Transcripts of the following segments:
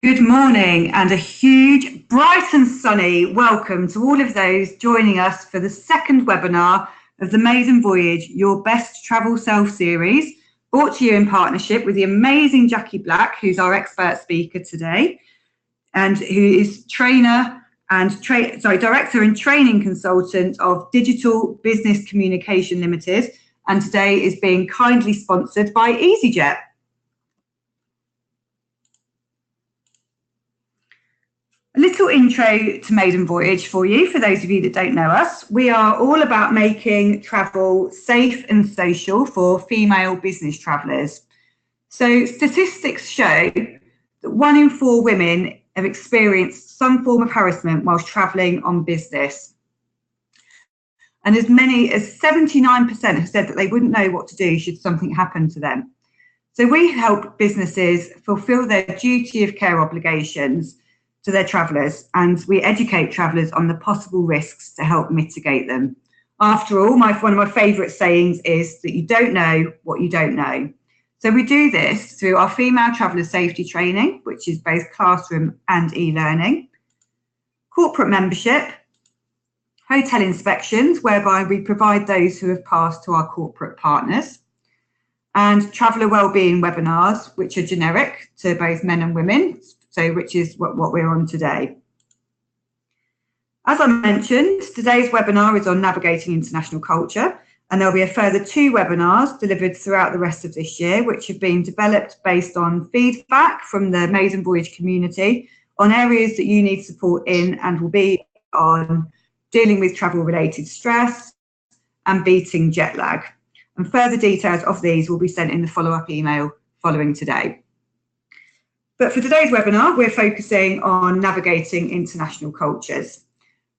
Good morning and a huge, bright and sunny welcome to all of those joining us for the second webinar of the Maiden Voyage, Your Best Travel Self series, brought to you in partnership with the amazing Jackie Black, who's our expert speaker today, and who is director and training consultant of Digital Business Communication Limited, and today is being kindly sponsored by EasyJet. A little intro to Maiden Voyage for you, for those of you that don't know us. We are all about making travel safe and social for female business travellers. So statistics show that 1 in 4 women have experienced some form of harassment whilst travelling on business. And as many as 79% have said that they wouldn't know what to do should something happen to them. So we help businesses fulfil their duty of care obligations to their travellers, and we educate travellers on the possible risks to help mitigate them. After all, one of my favourite sayings is that you don't know what you don't know. So we do this through our female traveller safety training, which is both classroom and e-learning, corporate membership, hotel inspections, whereby we provide those who have passed to our corporate partners, and traveller wellbeing webinars, which are generic to both men and women, so which is what we're on today. As I mentioned, today's webinar is on navigating international culture, and there'll be a further 2 webinars delivered throughout the rest of this year, which have been developed based on feedback from the Maiden Voyage community on areas that you need support in, and will be on dealing with travel-related stress and beating jet lag. And further details of these will be sent in the follow-up email following today. But for today's webinar, we're focusing on navigating international cultures.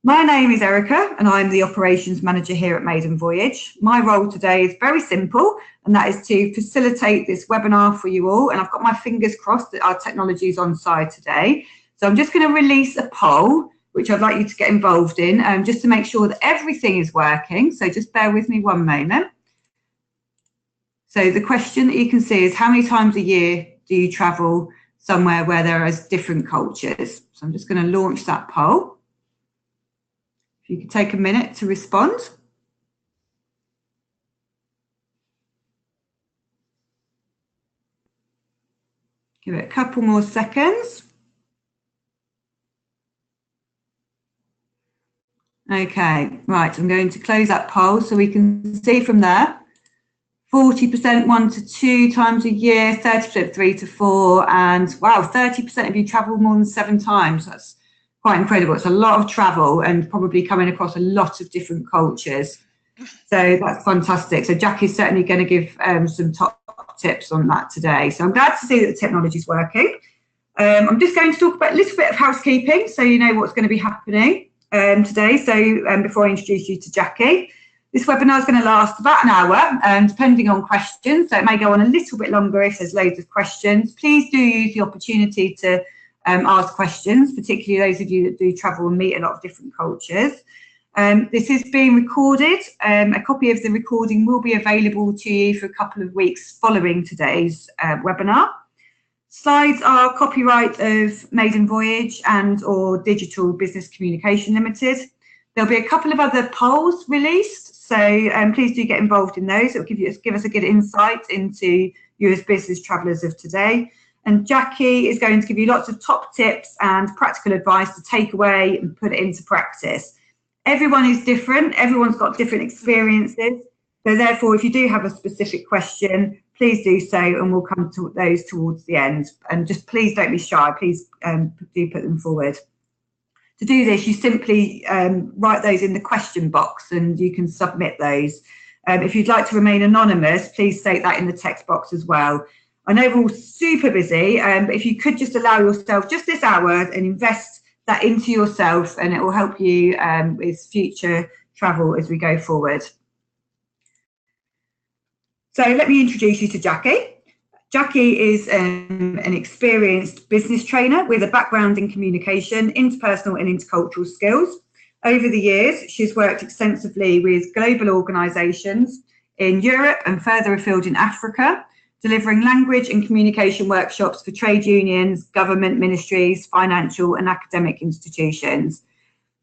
My name is Erica, and I'm the operations manager here at Maiden Voyage. My role today is very simple, and that is to facilitate this webinar for you all. And I've got my fingers crossed that our technology is on side today. So I'm just going to release a poll, which I'd like you to get involved in, just to make sure that everything is working. So just bear with me one moment. So the question that you can see is, how many times a year do you travel somewhere where there are different cultures? So I'm just going to launch that poll. If you could take a minute to respond. Give it a couple more seconds. Okay, right, I'm going to close that poll so we can see from there. 40% 1 to 2 times a year, 30% 3 to 4, and wow, 30% of you travel more than 7 times. That's quite incredible. It's a lot of travel and probably coming across a lot of different cultures. So that's fantastic. So Jackie's certainly going to give some top tips on that today. So I'm glad to see that the technology is working. I'm just going to talk about a little bit of housekeeping so you know what's going to be happening today. So before I introduce you to Jackie. This webinar is going to last about an hour, depending on questions, so it may go on a little bit longer if there's loads of questions. Please do use the opportunity to ask questions, particularly those of you that do travel and meet a lot of different cultures. This is being recorded. A copy of the recording will be available to you for a couple of weeks following today's webinar. Slides are copyright of Maiden Voyage and or Digital Business Communication Limited. There'll be a couple of other polls released, so please do get involved in those. It will give us a good insight into you as business travellers of today. And Jackie is going to give you lots of top tips and practical advice to take away and put it into practice. Everyone is different. Everyone's got different experiences. So therefore, if you do have a specific question, please do so, and we'll come to those towards the end. And just please don't be shy. Please do put them forward. To do this, you simply write those in the question box and you can submit those. If you'd like to remain anonymous, please state that in the text box as well. I know we're all super busy, but if you could just allow yourself just this hour and invest that into yourself, and it will help you with future travel as we go forward. So let me introduce you to Jackie. Jackie is an experienced business trainer with a background in communication, interpersonal and intercultural skills. Over the years, she's worked extensively with global organisations in Europe and further afield in Africa delivering language and communication workshops for trade unions, government ministries, financial and academic institutions.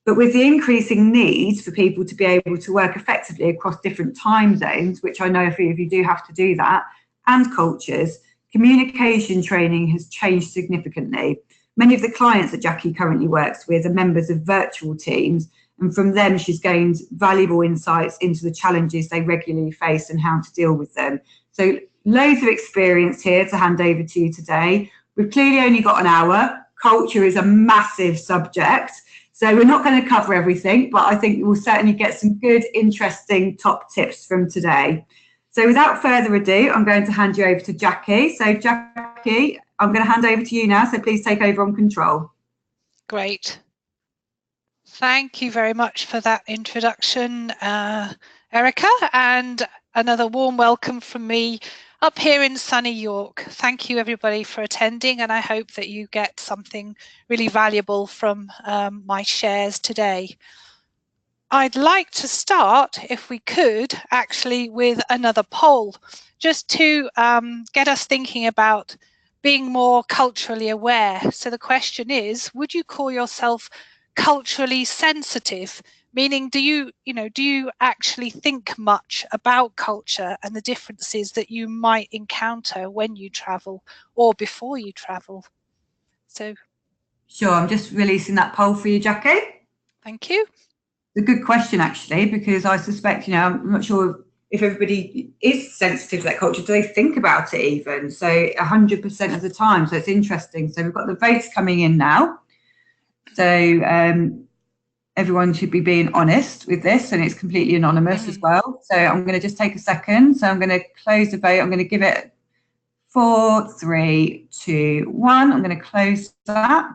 But with the increasing need for people to be able to work effectively across different time zones, which I know a few of you do have to do that, and cultures, communication training has changed significantly. Many of the clients that Jackie currently works with are members of virtual teams, and from them she's gained valuable insights into the challenges they regularly face and how to deal with them. So loads of experience here to hand over to you today. We've clearly only got an hour. Culture is a massive subject, so we're not going to cover everything, but I think we'll certainly get some good, interesting top tips from today. So without further ado, I'm going to hand you over to Jackie. So Jackie, I'm going to hand over to you now, so please take over on control. Great. Thank you very much for that introduction, Erica, and another warm welcome from me up here in sunny York. Thank you everybody for attending, and I hope that you get something really valuable from my shares today. I'd like to start, if we could, actually with another poll, just to get us thinking about being more culturally aware. So the question is, would you call yourself culturally sensitive? Meaning, do you actually think much about culture and the differences that you might encounter when you travel or before you travel? So, sure, I'm just releasing that poll for you, Jackie. Thank you. It's a good question, actually, because I suspect, I'm not sure if everybody is sensitive to that culture. Do they think about it even? So 100% of the time. So it's interesting. So we've got the votes coming in now. So everyone should be being honest with this, and it's completely anonymous as well. So I'm going to just take a second. So I'm going to close the vote. I'm going to give it 4, 3, 2, 1. I'm going to close that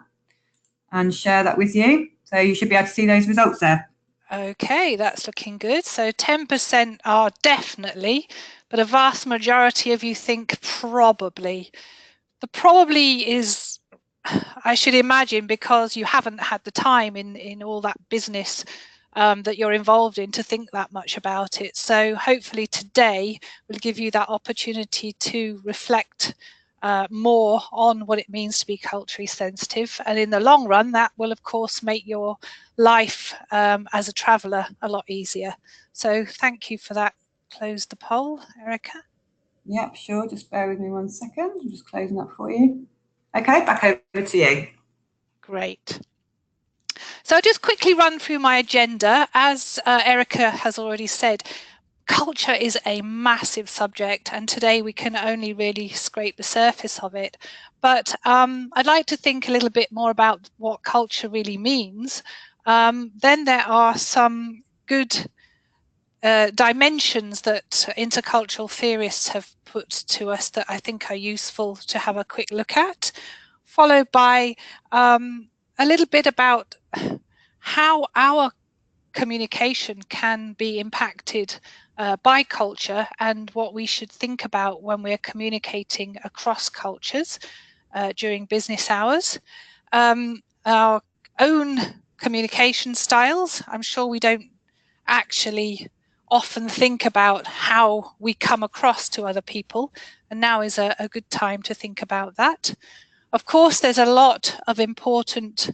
and share that with you. So you should be able to see those results there. Okay, that's looking good. So 10% are definitely, but a vast majority of you think probably. The probably is, I should imagine, because you haven't had the time in all that business that you're involved in to think that much about it. So hopefully today will give you that opportunity to reflect more on what it means to be culturally sensitive, and in the long run that will of course make your life as a traveller a lot easier. So thank you for that. Close the poll, Erica. Yep, sure, just bear with me 1 second. I'm just closing that for you. Okay, back over to you. Great. So I'll just quickly run through my agenda. As Erica has already said, culture is a massive subject, and today we can only really scrape the surface of it. But I'd like to think a little bit more about what culture really means. Then there are some good dimensions that intercultural theorists have put to us that I think are useful to have a quick look at, followed by a little bit about how our communication can be impacted by culture and what we should think about when we're communicating across cultures during business hours. Our own communication styles. I'm sure we don't actually often think about how we come across to other people, and now is a good time to think about that. Of course, there's a lot of important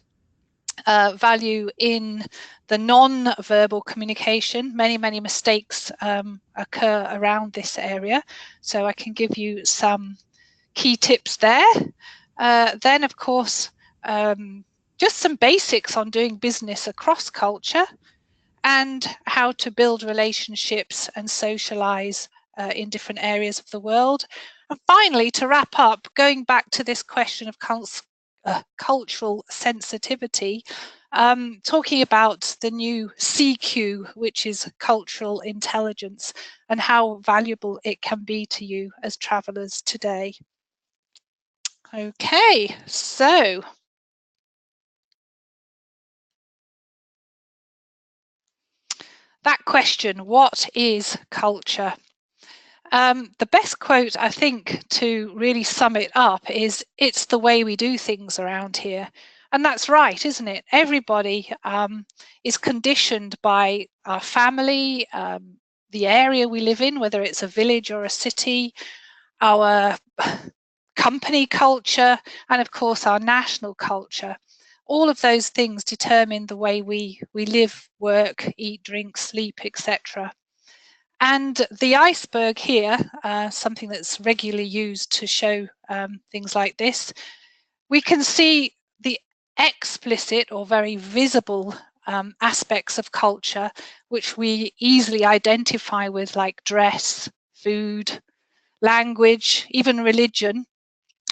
value in the non-verbal communication. Many mistakes occur around this area, so I can give you some key tips there. Then of course just some basics on doing business across culture and how to build relationships and socialize in different areas of the world. And finally, to wrap up, going back to this question of cultural sensitivity, talking about the new CQ, which is cultural intelligence, and how valuable it can be to you as travelers today. Okay, so that question, what is culture? The best quote, I think, to really sum it up is, it's the way we do things around here. And that's right, isn't it? Everybody is conditioned by our family, the area we live in, whether it's a village or a city, our company culture, and of course our national culture. All of those things determine the way we live, work, eat, drink, sleep, etc. And the iceberg here, something that's regularly used to show things like this, we can see the explicit or very visible aspects of culture, which we easily identify with, like dress, food, language, even religion.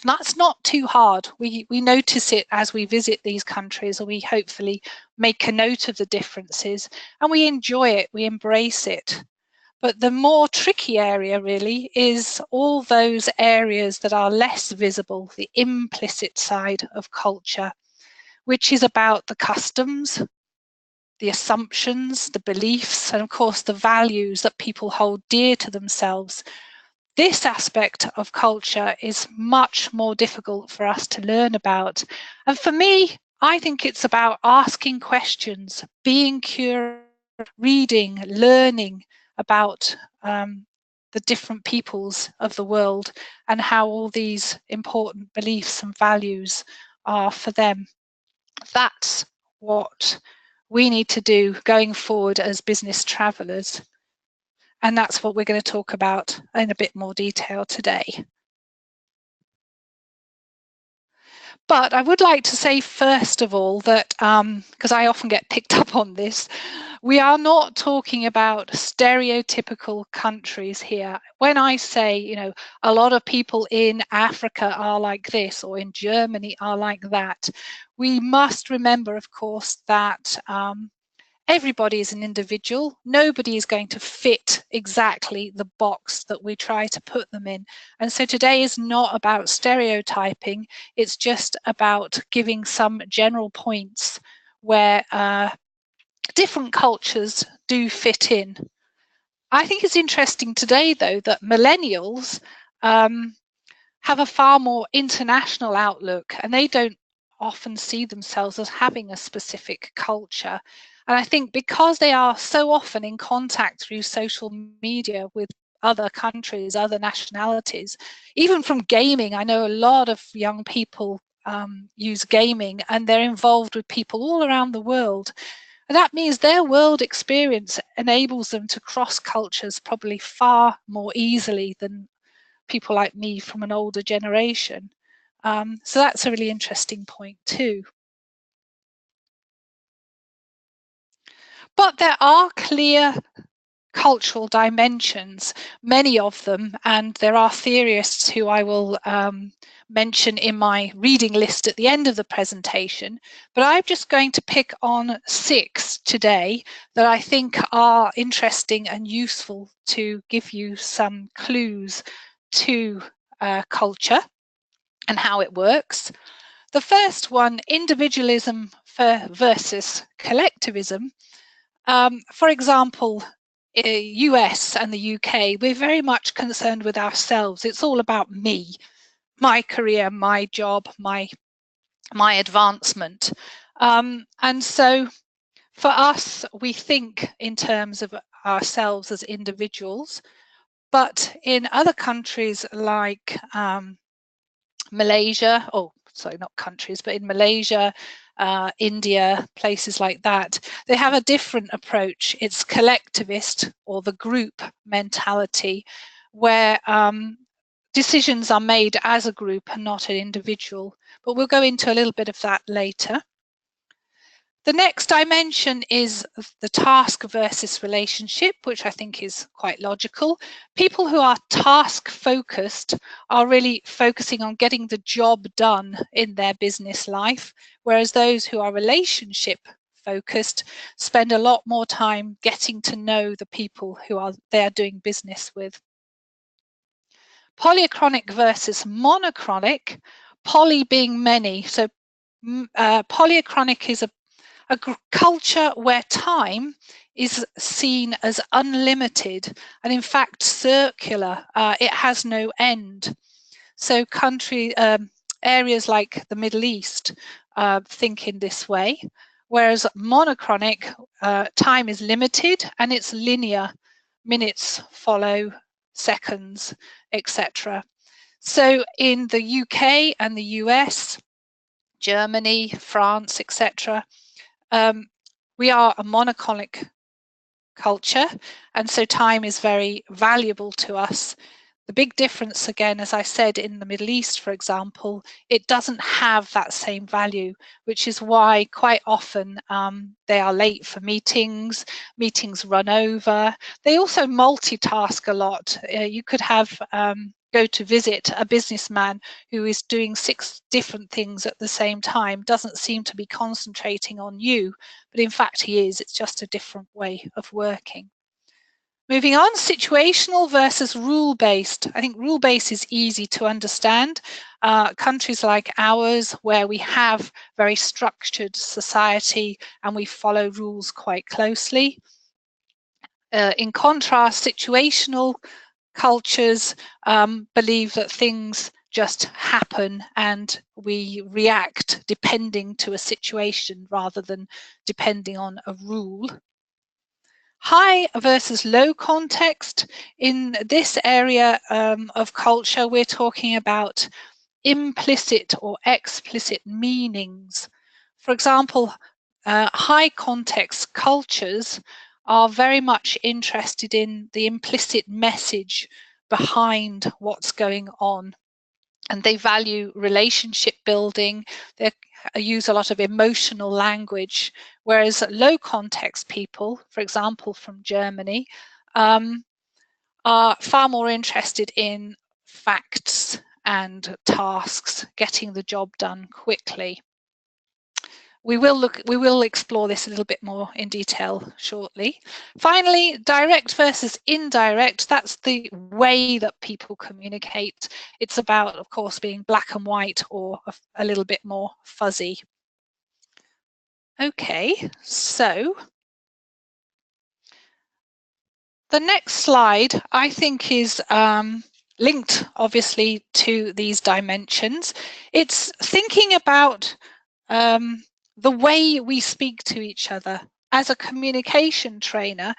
That's not too hard. We notice it as we visit these countries, and we hopefully make a note of the differences, and we enjoy it, we embrace it. But the more tricky area really is all those areas that are less visible, the implicit side of culture, which is about the customs, the assumptions, the beliefs, and of course the values that people hold dear to themselves. This aspect of culture is much more difficult for us to learn about. And for me, I think it's about asking questions, being curious, reading, learning about the different peoples of the world and how all these important beliefs and values are for them. That's what we need to do going forward as business travelers. And that's what we're going to talk about in a bit more detail today. But I would like to say, first of all, that because I often get picked up on this, we are not talking about stereotypical countries here. When I say, you know, a lot of people in Africa are like this, or in Germany are like that, we must remember, of course, that everybody is an individual. Nobody is going to fit exactly the box that we try to put them in. And so today is not about stereotyping. It's just about giving some general points where different cultures do fit in. I think it's interesting today, though, that millennials have a far more international outlook, and they don't often see themselves as having a specific culture. And I think because they are so often in contact through social media with other countries, other nationalities, even from gaming, I know a lot of young people use gaming, and they're involved with people all around the world. And that means their world experience enables them to cross cultures probably far more easily than people like me from an older generation. So that's a really interesting point too. But there are clear cultural dimensions, many of them, and there are theorists who I will mention in my reading list at the end of the presentation, but I'm just going to pick on 6 today that I think are interesting and useful to give you some clues to culture and how it works. The first one, individualism versus collectivism. For example, US and the UK, we're very much concerned with ourselves. It's all about me, my career, my job, my advancement. And so for us, we think in terms of ourselves as individuals, but in other countries like Malaysia, sorry, not countries, but in Malaysia, India, places like that, they have a different approach. It's collectivist, or the group mentality, where decisions are made as a group and not an individual. But we'll go into a little bit of that later. The next dimension is the task versus relationship, which I think is quite logical. People who are task focused are really focusing on getting the job done in their business life, whereas those who are relationship focused spend a lot more time getting to know the people who they are doing business with. Polychronic versus monochronic, poly being many. So polychronic is a culture where time is seen as unlimited and in fact circular. It has no end. So areas like the Middle East think in this way, whereas monochronic, time is limited and it's linear. Minutes follow seconds, etc. So in the UK and the US, Germany, France, etc., we are a monochronic culture, and so time is very valuable to us. The big difference, again, as I said, in the Middle East, for example, it doesn't have that same value, which is why quite often they are late for meetings, meetings run over. They also multitask a lot. You could have go to visit a businessman who is doing 6 different things at the same time, doesn't seem to be concentrating on you, but in fact he is. It's just a different way of working. Moving on, situational versus rule-based. I think rule-based is easy to understand. Countries like ours, where we have very structured society and we follow rules quite closely. In contrast, situational cultures believe that things just happen and we react depending to a situation rather than depending on a rule. High versus low context. In this area of culture, we're talking about implicit or explicit meanings. For example, high context cultures are very much interested in the implicit message behind what's going on. And they value relationship building. They use a lot of emotional language, whereas low context people, for example, from Germany, are far more interested in facts and tasks, getting the job done quickly. We will explore this a little bit more in detail shortly. Finally, direct versus indirect. That's the way that people communicate. It's about, of course, being black and white or a little bit more fuzzy. Okay, so the next slide, I think, is linked, obviously, to these dimensions. It's thinking about the way we speak to each other. As a communication trainer,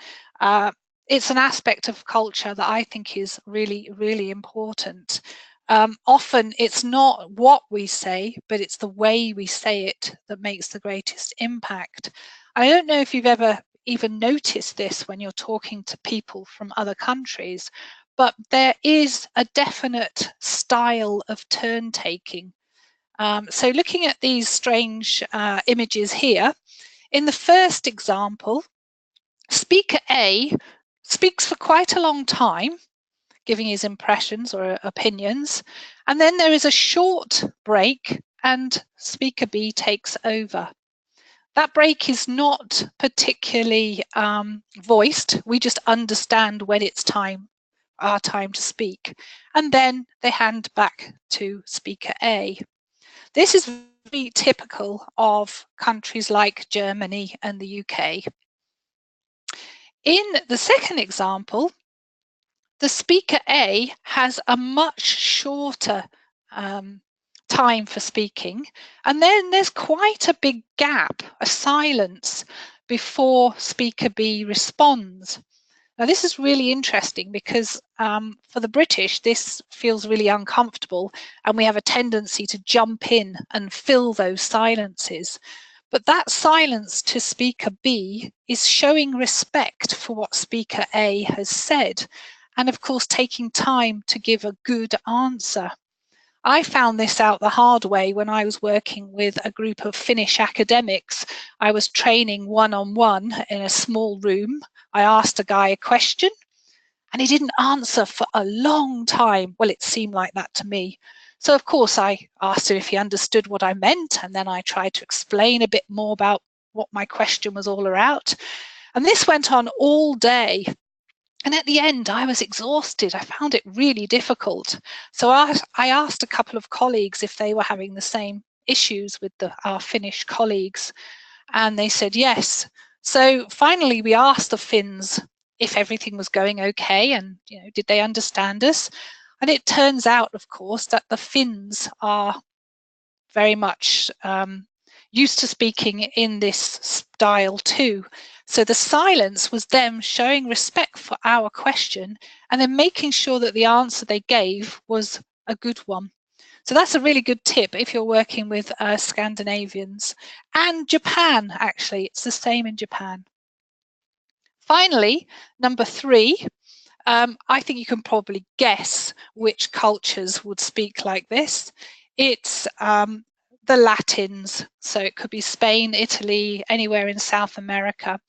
it's an aspect of culture that I think is really, really important. Often it's not what we say, but it's the way we say it that makes the greatest impact. I don't know if you've ever even noticed this when you're talking to people from other countries, but there is a definite style of turn taking. So looking at these strange images here, in the first example, speaker A speaks for quite a long time, giving his impressions or opinions, and then there is a short break and speaker B takes over. That break is not particularly voiced. We just understand when it's our time to speak. And then they hand back to speaker A. This is very typical of countries like Germany and the UK. In the second example, the speaker A has a much shorter time for speaking, and then there's quite a big gap, a silence, before speaker B responds. Now, this is really interesting because for the British, this feels really uncomfortable, and we have a tendency to jump in and fill those silences. But that silence to speaker B is showing respect for what speaker A has said, and of course, taking time to give a good answer. I found this out the hard way when I was working with a group of Finnish academics. I was training one-on-one in a small room. I asked a guy a question and he didn't answer for a long time. Well, it seemed like that to me. So of course I asked him if he understood what I meant, and then I tried to explain a bit more about what my question was all about. And this went on all day. And at the end, I was exhausted. I found it really difficult. So I asked a couple of colleagues if they were having the same issues with our Finnish colleagues, and they said yes. So finally, we asked the Finns if everything was going okay and, did they understand us? And it turns out, of course, that the Finns are very much used to speaking in this style too. So the silence was them showing respect for our question and then making sure that the answer they gave was a good one. So that's a really good tip if you're working with Scandinavians. And Japan, actually, it's the same in Japan. Finally, number 3, I think you can probably guess which cultures would speak like this. It's the Latins. So it could be Spain, Italy, anywhere in South America.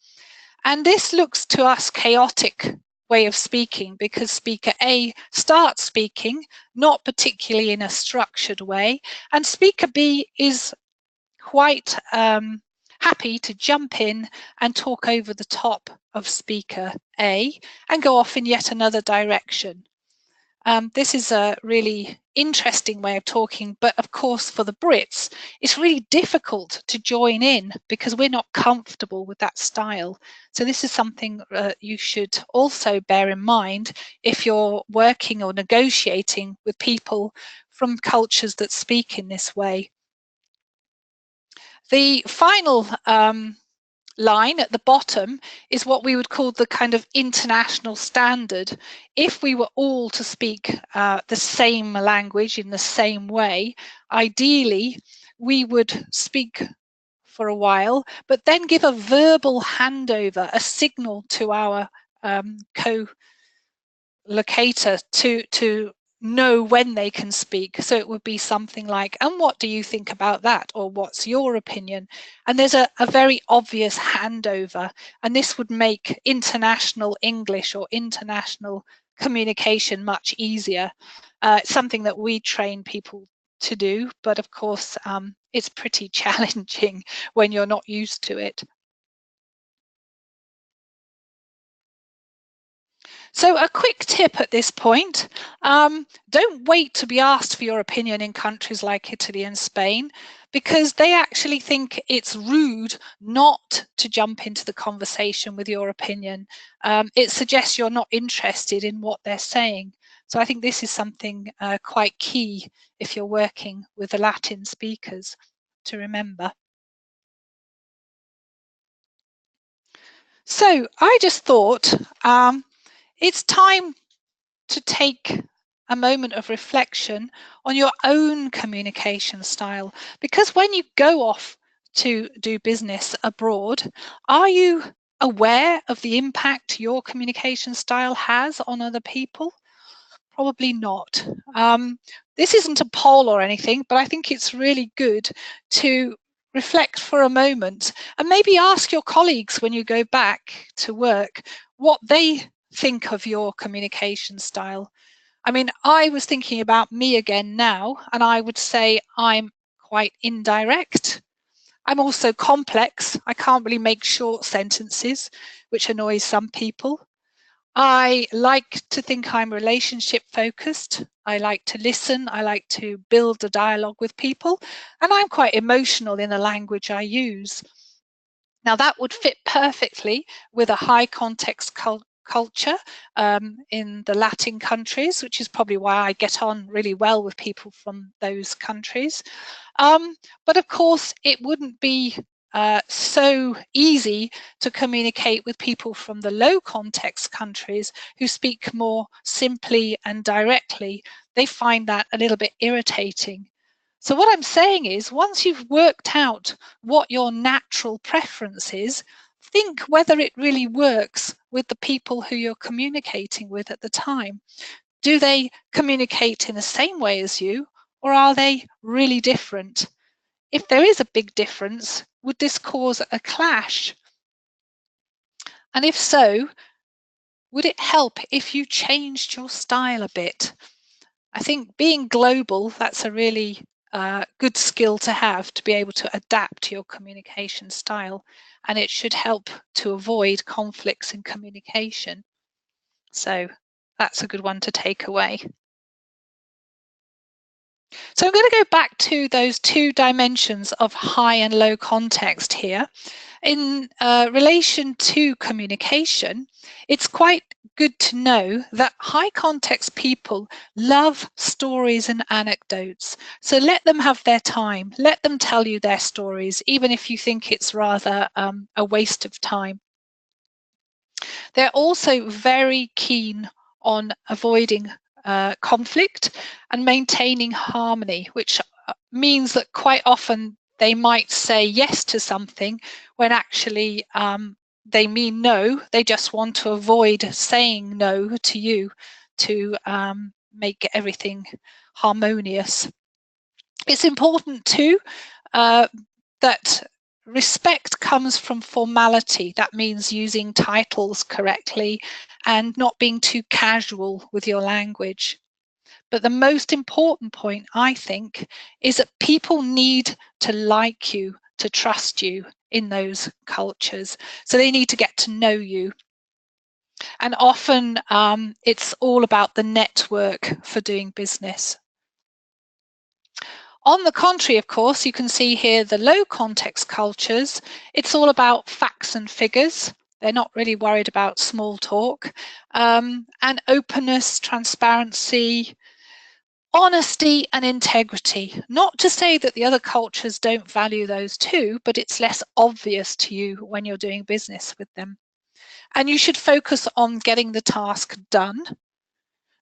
And this looks to us chaotic way of speaking because speaker A starts speaking, not particularly in a structured way, and speaker B is quite happy to jump in and talk over the top of speaker A and go off in yet another direction. This is a really interesting way of talking, but of course for the Brits, it's really difficult to join in because we're not comfortable with that style. So this is something you should also bear in mind if you're working or negotiating with people from cultures that speak in this way. The final line at the bottom is what we would call the kind of international standard. If we were all to speak the same language in the same way, ideally we would speak for a while, but then give a verbal handover, a signal to our co-locator to know when they can speak. So it would be something like, and what do you think about that? Or what's your opinion? And there's a very obvious handover. And this would make international English or international communication much easier. It's something that we train people to do, but of course, it's pretty challenging when you're not used to it. So a quick tip at this point, don't wait to be asked for your opinion in countries like Italy and Spain, because they actually think it's rude not to jump into the conversation with your opinion. It suggests you're not interested in what they're saying. So I think this is something quite key if you're working with the Latin speakers to remember. So I just thought, it's time to take a moment of reflection on your own communication style, because when you go off to do business abroad, are you aware of the impact your communication style has on other people? Probably not. This isn't a poll or anything, but I think it's really good to reflect for a moment and maybe ask your colleagues when you go back to work what they think of your communication style. I mean, I was thinking about me again now, and I would say I'm quite indirect. I'm also complex. I can't really make short sentences, which annoys some people. I like to think I'm relationship focused. I like to listen. I like to build a dialogue with people, and I'm quite emotional in the language I use. Now that would fit perfectly with a high context culture in the Latin countries, which is probably why I get on really well with people from those countries. But of course, it wouldn't be so easy to communicate with people from the low context countries who speak more simply and directly. They find that a little bit irritating. So what I'm saying is, once you've worked out what your natural preference is, think whether it really works with the people who you're communicating with at the time. Do they communicate in the same way as you, or are they really different? If there is a big difference, would this cause a clash? And if so, would it help if you changed your style a bit? I think being global, that's a really good skill to have, to be able to adapt your communication style, and it should help to avoid conflicts in communication. So that's a good one to take away. So I'm going to go back to those 2 dimensions of high and low context here. In relation to communication, it's quite good to know that high context people love stories and anecdotes. So let them have their time. Let them tell you their stories, even if you think it's rather a waste of time. They're also very keen on avoiding conflict and maintaining harmony, which means that quite often they might say yes to something when actually they mean no. They just want to avoid saying no to you to make everything harmonious. It's important too that respect comes from formality. That means using titles correctly and not being too casual with your language. But the most important point, I think, is that people need to like you, to trust you in those cultures. So they need to get to know you. And often it's all about the network for doing business. On the contrary, of course, you can see here the low context cultures. It's all about facts and figures. They're not really worried about small talk. And openness, transparency, honesty and integrity. Not to say that the other cultures don't value those too, but it's less obvious to you when you're doing business with them. And you should focus on getting the task done.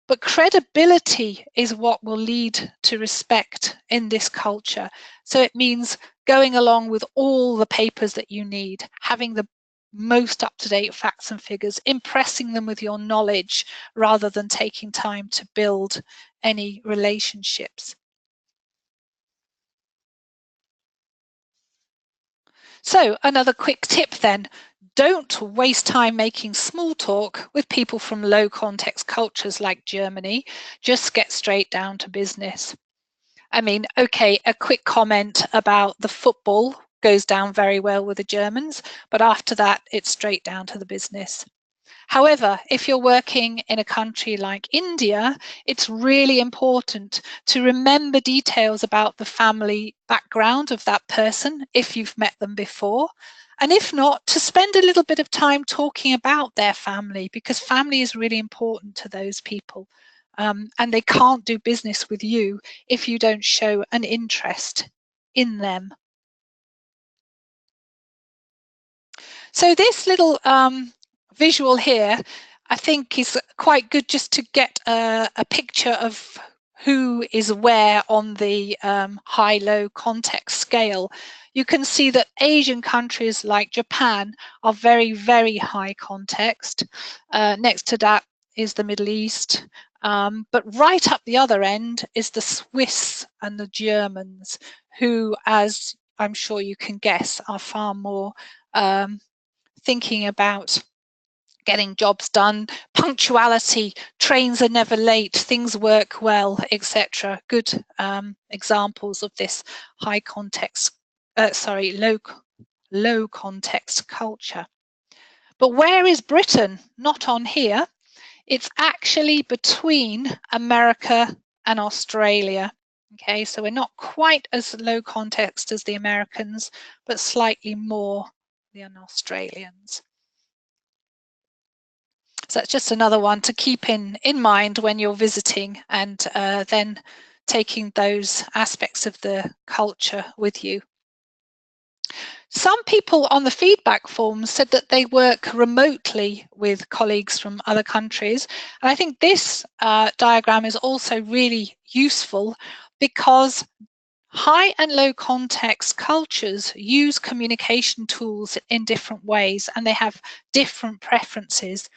But credibility is what will lead to respect in this culture. So it means going along with all the papers that you need, having the most up-to-date facts and figures, impressing them with your knowledge rather than taking time to build any relationships. So another quick tip then, don't waste time making small talk with people from low context cultures like Germany. Just get straight down to business. I mean, okay, a quick comment about the football goes down very well with the Germans, but after that, it's straight down to the business. However, if you're working in a country like India, it's really important to remember details about the family background of that person if you've met them before. And if not, to spend a little bit of time talking about their family, because family is really important to those people. And they can't do business with you if you don't show an interest in them. So this little visual here, I think, is quite good just to get a picture of who is where on the high-low context scale. You can see that Asian countries like Japan are very, very high context. Next to that is the Middle East. But right up the other end is the Swiss and the Germans, who, as I'm sure you can guess, are far more thinking about getting jobs done, punctuality, trains are never late, things work well, etc. Good examples of this high context, low context culture. But where is Britain? Not on here. It's actually between America and Australia. Okay, so we're not quite as low context as the Americans, but slightly more than Australians. So that's just another one to keep in mind when you're visiting and then taking those aspects of the culture with you. Some people on the feedback forms said that they work remotely with colleagues from other countries. And I think this diagram is also really useful because high and low context cultures use communication tools in different ways and they have different preferences.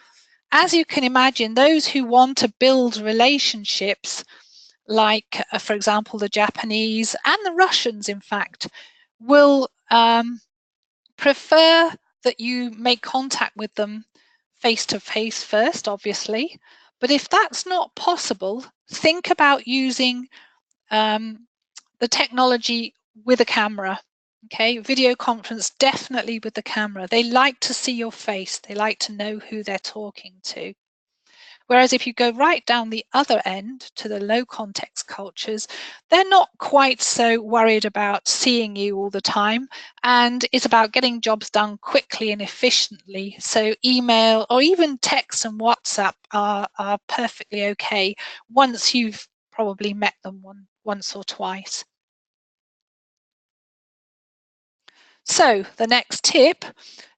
As you can imagine, those who want to build relationships, like, for example, the Japanese and the Russians, in fact, will prefer that you make contact with them face-to-face first, obviously. But if that's not possible, think about using the technology with a camera. Okay, video conference, definitely with the camera. They like to see your face. They like to know who they're talking to. Whereas if you go right down the other end to the low context cultures, they're not quite so worried about seeing you all the time. And it's about getting jobs done quickly and efficiently. So email or even text and WhatsApp are perfectly okay once you've probably met them once or twice. So the next tip,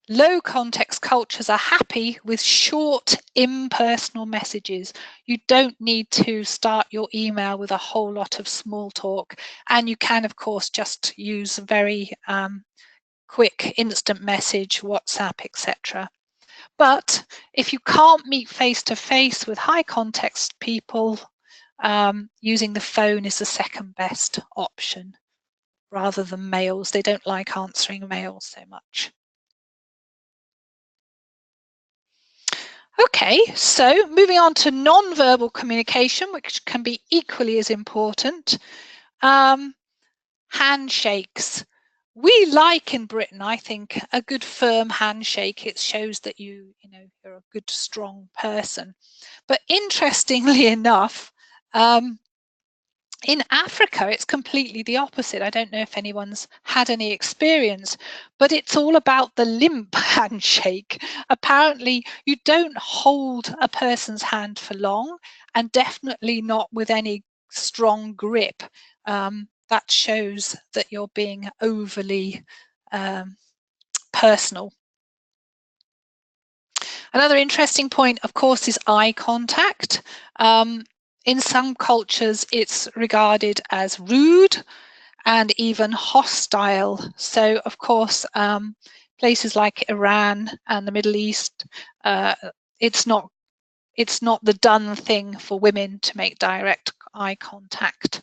Low context cultures are happy with short, impersonal messages. You don't need to start your email with a whole lot of small talk. And you can, of course, just use very quick instant message, WhatsApp, etc. But if you can't meet face to face with high context people, using the phone is the second best option rather than mails. They don't like answering mails so much. Okay, so moving on to non-verbal communication, which can be equally as important. Handshakes. We like in Britain, I think, a good firm handshake. It shows that you're a good, strong person. But interestingly enough, in Africa, it's completely the opposite. I don't know if anyone's had any experience, but it's all about the limp handshake. Apparently, you don't hold a person's hand for long, and definitely not with any strong grip. That shows that you're being overly personal. Another interesting point, of course, is eye contact. In some cultures, it's regarded as rude and even hostile. So, of course, places like Iran and the Middle East, it's not the done thing for women to make direct eye contact.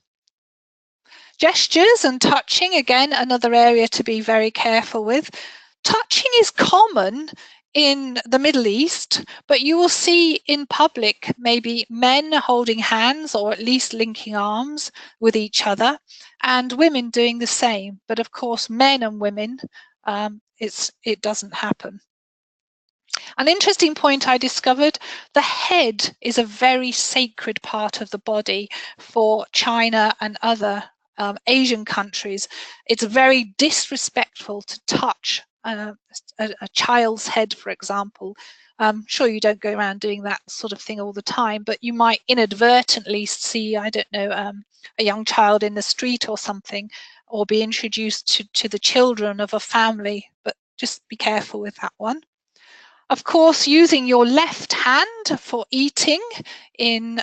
Gestures and touching, again, another area to be very careful with. Touching is common in the Middle East, but you will see in public maybe men holding hands or at least linking arms with each other, and women doing the same. But of course, men and women, it doesn't happen. An interesting point I discovered, the head is a very sacred part of the body for China and other Asian countries. It's very disrespectful to touch a child's head, for example. I'm sure you don't go around doing that sort of thing all the time, but you might inadvertently see, I don't know, a young child in the street or something, or be introduced to the children of a family, but just be careful with that one. Of course, using your left hand for eating in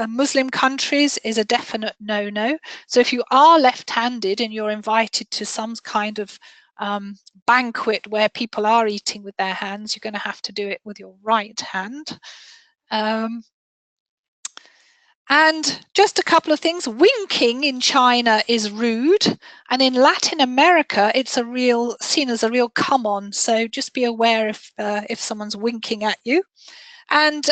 Muslim countries is a definite no-no. So if you are left-handed and you're invited to some kind of banquet where people are eating with their hands, you're going to have to do it with your right hand. And just a couple of things, winking in China is rude, and in Latin America, it's seen as a real come on. So just be aware if someone's winking at you. And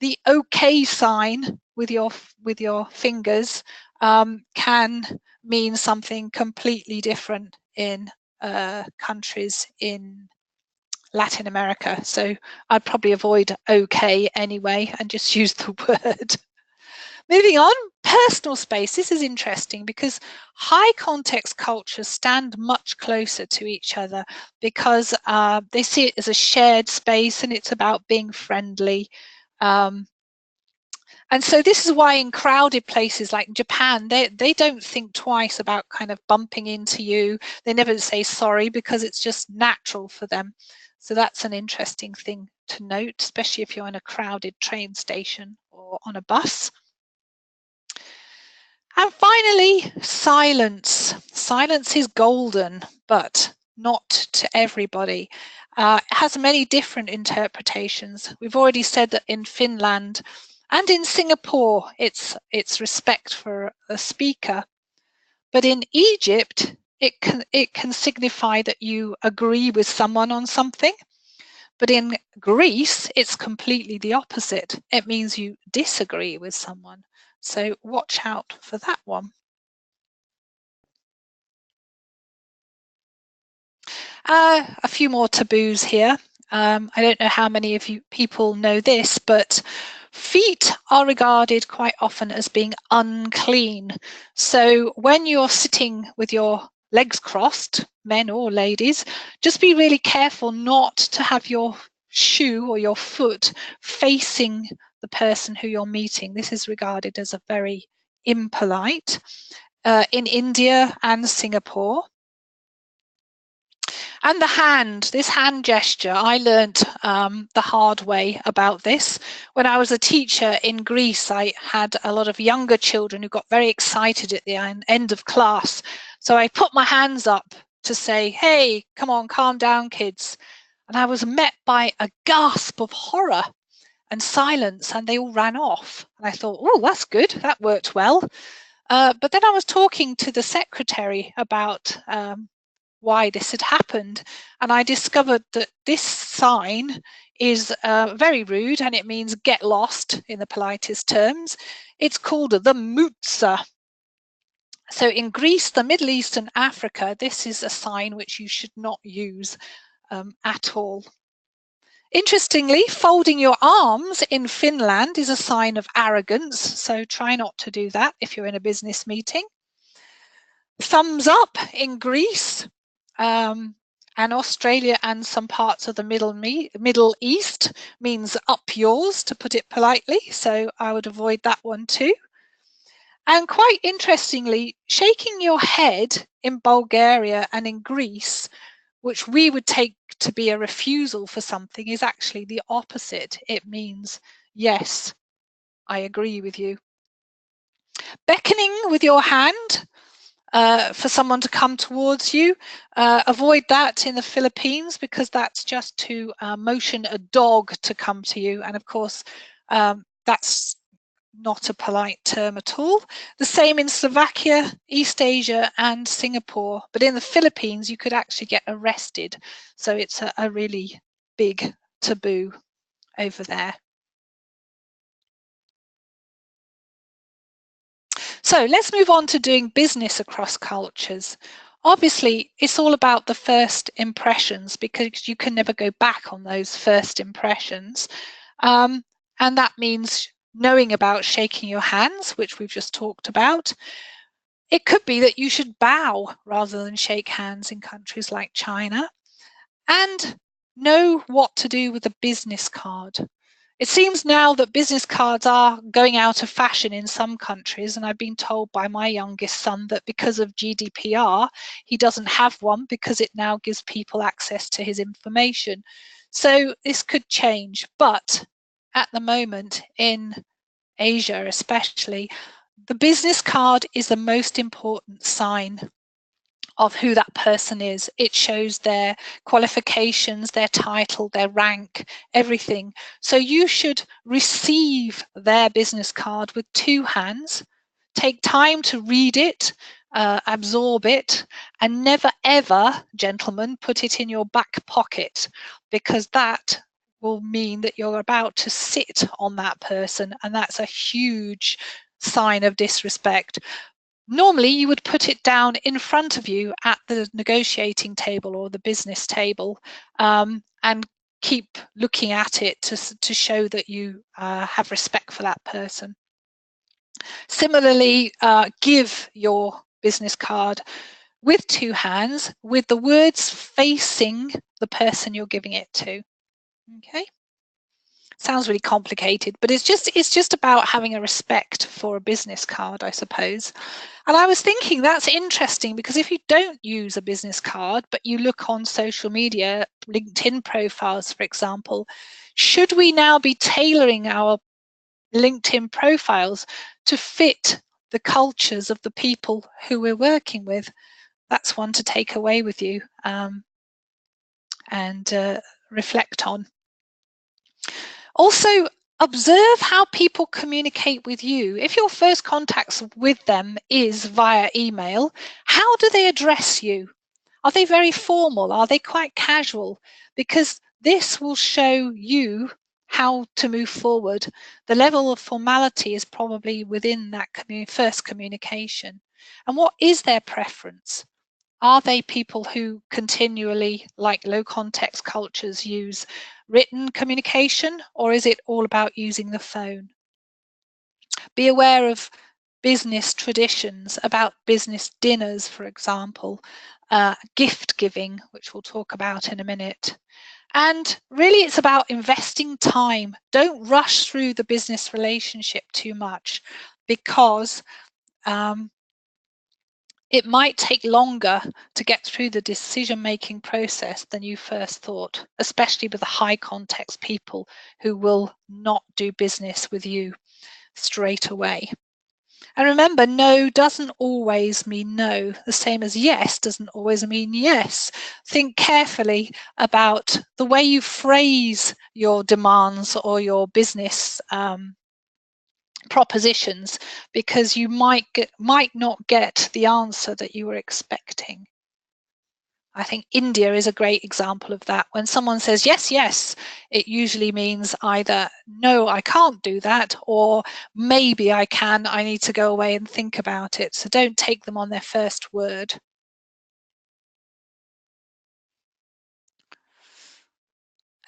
the OK sign with your fingers can mean something completely different in countries in Latin America. So I'd probably avoid OK anyway and just use the word. Moving on, personal space. This is interesting because high context cultures stand much closer to each other because they see it as a shared space and it's about being friendly. And so this is why in crowded places like Japan, they don't think twice about kind of bumping into you. They never say sorry because it's just natural for them. So that's an interesting thing to note, especially if you're in a crowded train station or on a bus. And finally, silence. Silence is golden, but not to everybody. It has many different interpretations. We've already said that in Finland and in Singapore, it's respect for a speaker. But in Egypt, it can signify that you agree with someone on something. But in Greece, it's completely the opposite. It means you disagree with someone. So watch out for that one. A few more taboos here. I don't know how many of you people know this, but feet are regarded quite often as being unclean. So when you're sitting with your legs crossed, men or ladies, just be really careful not to have your shoe or your foot facing the person who you're meeting. This is regarded as a very impolite in India and Singapore. And this hand gesture, I learnt the hard way about this. When I was a teacher in Greece, I had a lot of younger children who got very excited at the end of class. So I put my hands up to say, hey, come on, calm down, kids. And I was met by a gasp of horror and silence, and they all ran off. And I thought, oh, that's good, that worked well. But then I was talking to the secretary about why this had happened, and I discovered that this sign is very rude, and it means get lost in the politest terms. It's called the mutsa. So in Greece, the Middle East and Africa, this is a sign which you should not use at all. Interestingly, folding your arms in Finland is a sign of arrogance, so try not to do that if you're in a business meeting. Thumbs up in Greece, and Australia and some parts of the Middle East means up yours, to put it politely, so I would avoid that one too. And quite interestingly, shaking your head in Bulgaria and in Greece, which we would take to be a refusal for something, is actually the opposite. It means, yes, I agree with you. Beckoning with your hand for someone to come towards you, avoid that in the Philippines, because that's just to motion a dog to come to you. And of course, that's not a polite term at all. The same in Slovakia, East Asia and Singapore. But in the Philippines, you could actually get arrested. So it's a really big taboo over there. So let's move on to doing business across cultures. Obviously, it's all about the first impressions, because you can never go back on those first impressions. And that means knowing about shaking your hands, which we've just talked about. It could be that you should bow rather than shake hands in countries like China, and know what to do with a business card. It seems now that business cards are going out of fashion in some countries, and I've been told by my youngest son that because of GDPR, he doesn't have one because it now gives people access to his information. So this could change, but at the moment in Asia especially, the business card is the most important sign of who that person is. It shows their qualifications, their title, their rank, everything. So you should receive their business card with two hands, take time to read it, absorb it, and never ever, gentlemen, put it in your back pocket, because that will mean that you're about to sit on that person, and that's a huge sign of disrespect. Normally, you would put it down in front of you at the negotiating table or the business table, and keep looking at it to show that you have respect for that person. Similarly, give your business card with two hands, with the words facing the person you're giving it to. Okay. Sounds really complicated, but it's just about having a respect for a business card, I suppose. And I was thinking that's interesting, because if you don't use a business card, but you look on social media, LinkedIn profiles, for example, should we now be tailoring our LinkedIn profiles to fit the cultures of the people who we're working with? That's one to take away with you and reflect on. Also, observe how people communicate with you. If your first contacts with them is via email, how do they address you? Are they very formal? Are they quite casual? Because this will show you how to move forward. The level of formality is probably within that first communication. And what is their preference? Are they people who continually, like low context cultures, use written communication, or is it all about using the phone? Be aware of business traditions, about business dinners, for example, gift giving, which we'll talk about in a minute. And really, it's about investing time. Don't rush through the business relationship too much, because it might take longer to get through the decision-making process than you first thought, especially with the high context people who will not do business with you straight away. And remember, no doesn't always mean no, the same as yes doesn't always mean yes. Think carefully about the way you phrase your demands or your business propositions, because you might not get the answer that you were expecting. I think India is a great example of that. When someone says yes, yes, it usually means either no, I can't do that, or maybe I can, I need to go away and think about it. So don't take them on their first word.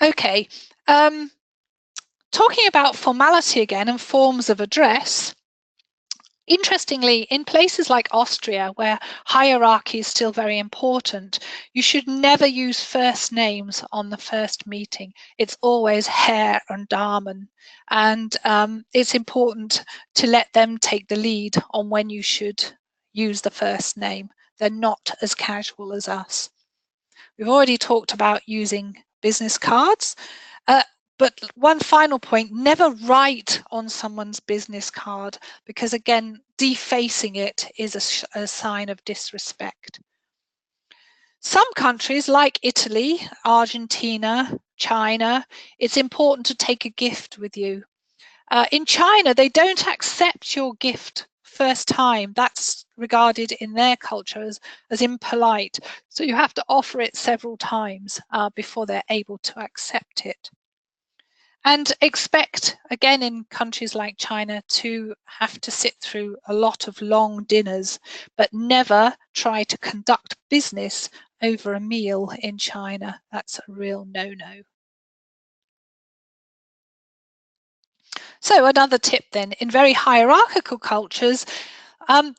Okay, talking about formality again and forms of address. Interestingly, in places like Austria, where hierarchy is still very important, you should never use first names on the first meeting. It's always Herr and Damen. And it's important to let them take the lead on when you should use the first name. They're not as casual as us. We've already talked about using business cards. But one final point, never write on someone's business card, because again, defacing it is a sign of disrespect. Some countries like Italy, Argentina, China, it's important to take a gift with you. In China, they don't accept your gift first time. That's regarded in their culture as impolite. So you have to offer it several times before they're able to accept it. And expect, again, in countries like China, to have to sit through a lot of long dinners, but never try to conduct business over a meal in China. That's a real no-no. So another tip then, in very hierarchical cultures,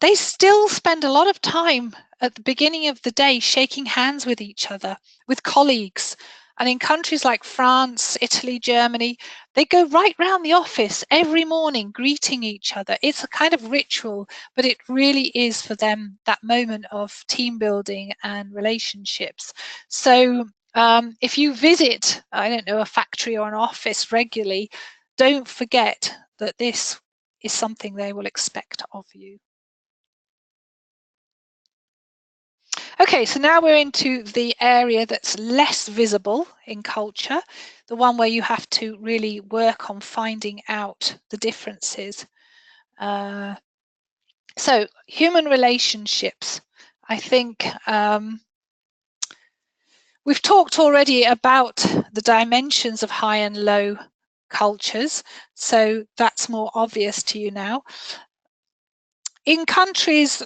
they still spend a lot of time at the beginning of the day shaking hands with each other, with colleagues. And in countries like France, Italy, Germany, they go right round the office every morning greeting each other. It's a kind of ritual, but it really is for them that moment of team building and relationships. So if you visit, I don't know, a factory or an office regularly, don't forget that this is something they will expect of you. Okay, so now we're into the area that's less visible in culture, the one where you have to really work on finding out the differences. So human relationships, I think we've talked already about the dimensions of high and low cultures, so that's more obvious to you now. In countries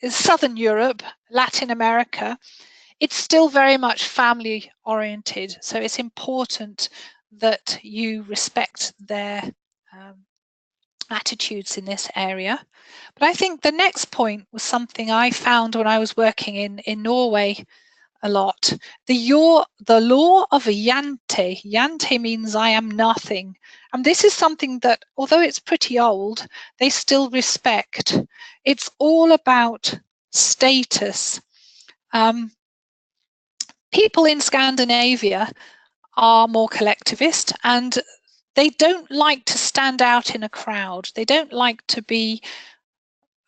in Southern Europe, Latin America, it's still very much family oriented. So it's important that you respect their attitudes in this area. But I think the next point was something I found when I was working in Norway a lot. The law of Jante. Jante means I am nothing. And this is something that, although it's pretty old, they still respect. It's all about status. People in Scandinavia are more collectivist, and they don't like to stand out in a crowd. They don't like to be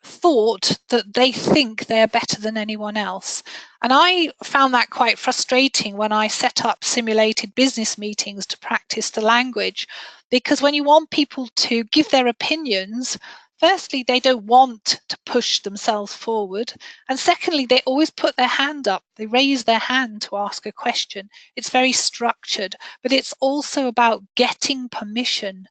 thought that they think they're better than anyone else. And I found that quite frustrating when I set up simulated business meetings to practice the language, because when you want people to give their opinions, firstly, they don't want to push themselves forward. And secondly, they always put their hand up. They raise their hand to ask a question. It's very structured, but it's also about getting permission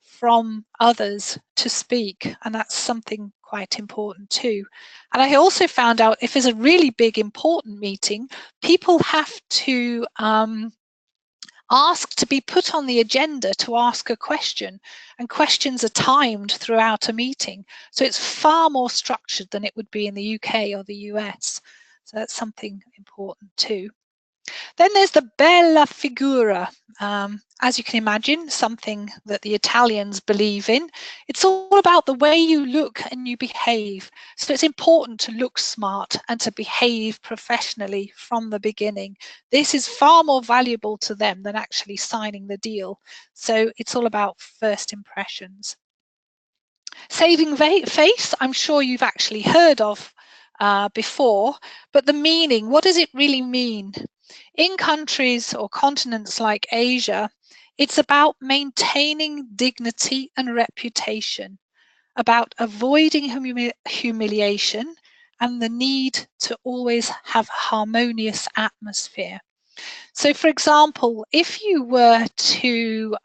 from others to speak. And that's something quite important too. And I also found out if there's a really big important meeting, people have to ask to be put on the agenda to ask a question, and questions are timed throughout a meeting. So it's far more structured than it would be in the UK or the US. So that's something important too. Then there's the bella figura. As you can imagine, something that the Italians believe in. It's all about the way you look and you behave. So it's important to look smart and to behave professionally from the beginning. This is far more valuable to them than actually signing the deal. So it's all about first impressions. Saving face, I'm sure you've actually heard of before, but the meaning, what does it really mean? In countries or continents like Asia, it's about maintaining dignity and reputation, about avoiding humiliation and the need to always have a harmonious atmosphere. So, for example, if you were to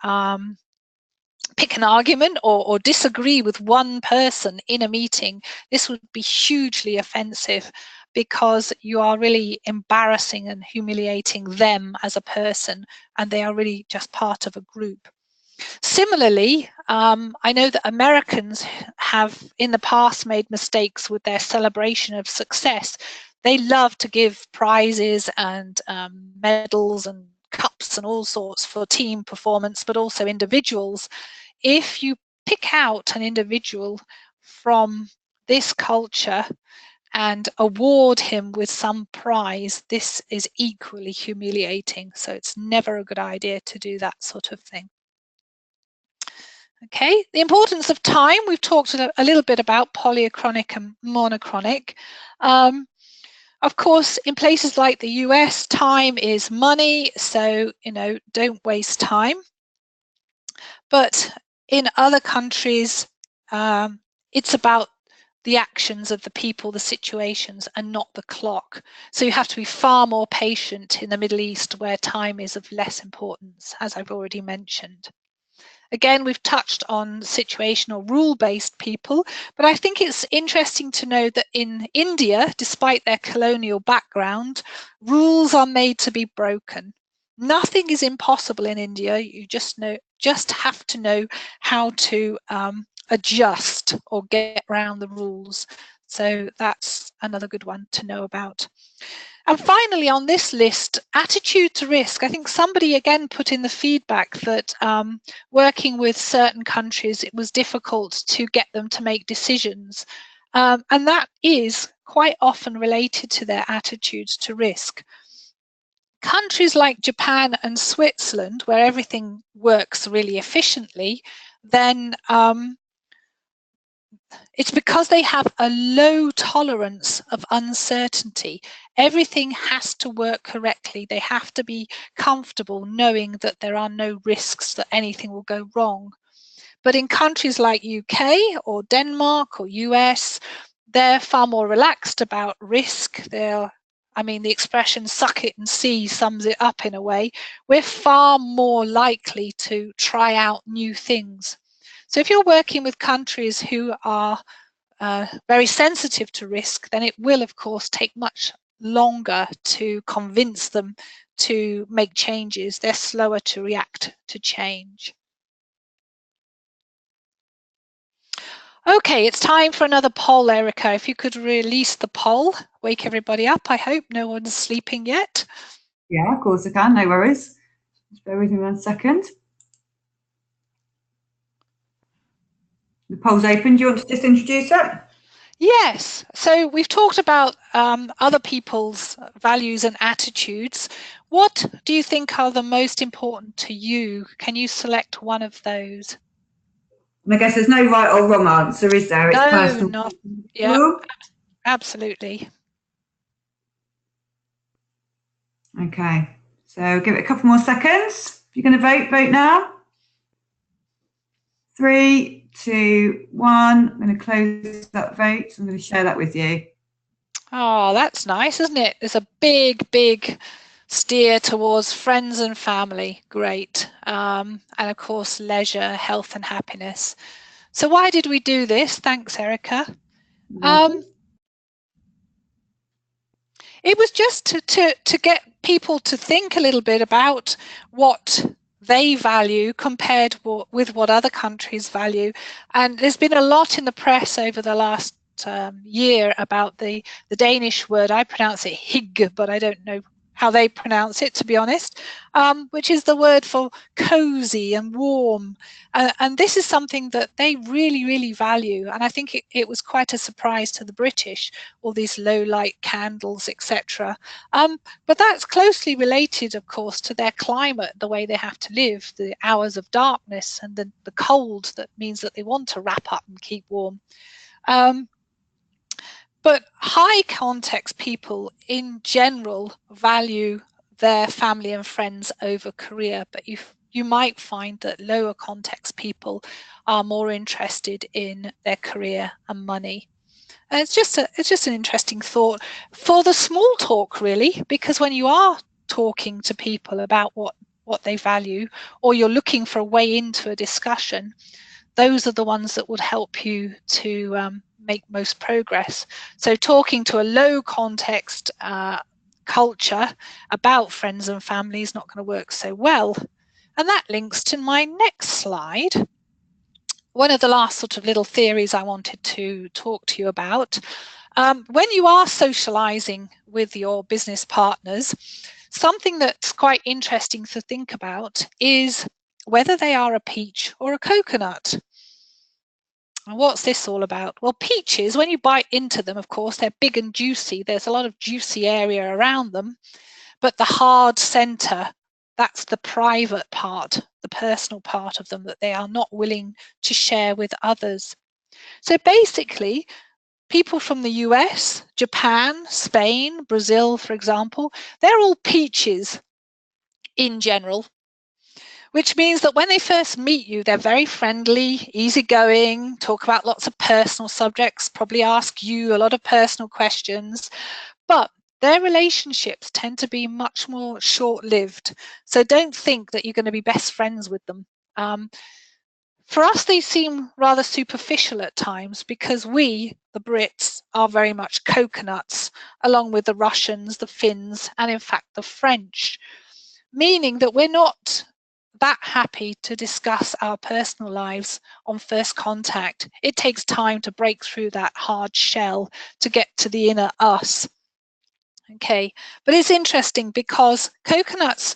pick an argument or disagree with one person in a meeting, this would be hugely offensive because you are really embarrassing and humiliating them as a person, and they are really just part of a group. Similarly, I know that Americans have in the past made mistakes with their celebration of success. They love to give prizes and medals and cups and all sorts for team performance, but also individuals. If you pick out an individual from this culture and award him with some prize, this is equally humiliating. So it's never a good idea to do that sort of thing. Okay, the importance of time. We've talked a little bit about polychronic and monochronic. Of course, in places like the US, time is money, so, don't waste time. But in other countries, it's about the actions of the people, the situations, and not the clock. So you have to be far more patient in the Middle East, where time is of less importance, as I've already mentioned. Again, we've touched on situational rule-based people, but I think it's interesting to know that in India, despite their colonial background, rules are made to be broken. Nothing is impossible in India. You just have to know how to adjust or get around the rules. So that's another good one to know about. And finally, on this list, attitude to risk. I think somebody again put in the feedback that working with certain countries, it was difficult to get them to make decisions. And that is quite often related to their attitudes to risk. Countries like Japan and Switzerland, where everything works really efficiently, then it's because they have a low tolerance of uncertainty. Everything has to work correctly. They have to be comfortable knowing that there are no risks that anything will go wrong. But in countries like UK or Denmark or US, they're far more relaxed about risk. The expression suck it and see sums it up in a way. We're far more likely to try out new things. So if you're working with countries who are very sensitive to risk, then it will, of course, take much longer to convince them to make changes. They're slower to react to change. Okay, it's time for another poll, Erica. If you could release the poll, wake everybody up. I hope no one's sleeping yet. Yeah, of course I can, no worries. Just bear with me 1 second. The poll's open. Do you want to just introduce it? Yes. So we've talked about other people's values and attitudes. What do you think are the most important to you? Can you select one of those? And I guess there's no right or wrong answer, is there? It's no, personal. not. Yeah, absolutely. Okay. So give it a couple more seconds. If you're going to vote now. 3, 2, 1. I'm going to close that vote. I'm going to share that with you. Oh, that's nice, isn't it? There's a big, big steer towards friends and family. Great. And of course, leisure, health and happiness. So why did we do this? Thanks, Erica. It was just to get people to think a little bit about what they value compared with what other countries value. And there's been a lot in the press over the last year about the Danish word. I pronounce it hygge, but I don't know how they pronounce it, to be honest, which is the word for cozy and warm. And this is something that they really, really value. And I think it was quite a surprise to the British, all these low light candles, etc. But that's closely related, of course, to their climate, the way they have to live, the hours of darkness and the cold that means that they want to wrap up and keep warm. But high context people in general value their family and friends over career, but you might find that lower context people are more interested in their career and money. And it's just an interesting thought for the small talk, really, because when you are talking to people about what they value, or you're looking for a way into a discussion, those are the ones that would help you to make most progress. So talking to a low context culture about friends and family is not going to work so well. And that links to my next slide. One of the last sort of little theories I wanted to talk to you about. When you are socializing with your business partners, something that's quite interesting to think about is whether they are a peach or a coconut. And what's this all about? Well, peaches, when you bite into them, of course, they're big and juicy. There's a lot of juicy area around them, but the hard center, that's the private part, the personal part of them that they are not willing to share with others. So basically, people from the US, Japan, Spain, Brazil, for example, they're all peaches in general, which means that when they first meet you, they're very friendly, easygoing, talk about lots of personal subjects, probably ask you a lot of personal questions, but their relationships tend to be much more short-lived. So don't think that you're going to be best friends with them. For us, they seem rather superficial at times because we, the Brits, are very much coconuts, along with the Russians, the Finns, and in fact the French, meaning that we're not that happy to discuss our personal lives on first contact. It takes time to break through that hard shell to get to the inner us. Okay, but it's interesting because coconuts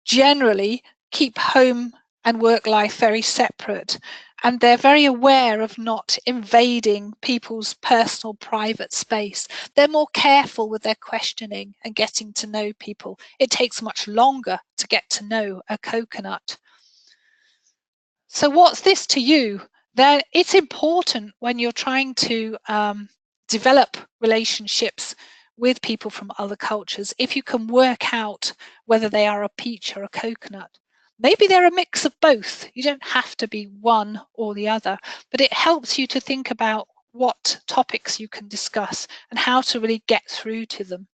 generally keep home and work life very separate, and they're very aware of not invading people's personal private space. They're more careful with their questioning and getting to know people. It takes much longer to get to know a coconut. So what's this to you? Then it's important when you're trying to develop relationships with people from other cultures, if you can work out whether they are a peach or a coconut. Maybe they're a mix of both. You don't have to be one or the other, but it helps you to think about what topics you can discuss and how to really get through to them.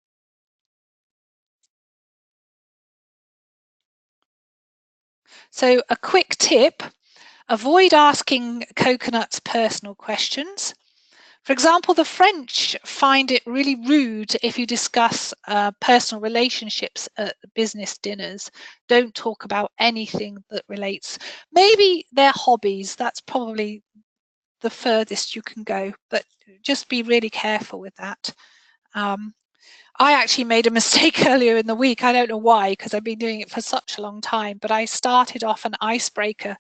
So a quick tip, avoid asking coconuts personal questions. For example, the French find it really rude if you discuss personal relationships at business dinners. Don't talk about anything that relates. Maybe their hobbies, that's probably the furthest you can go, but just be really careful with that. I actually made a mistake earlier in the week. I don't know why, because I've been doing it for such a long time, but I started off an icebreaker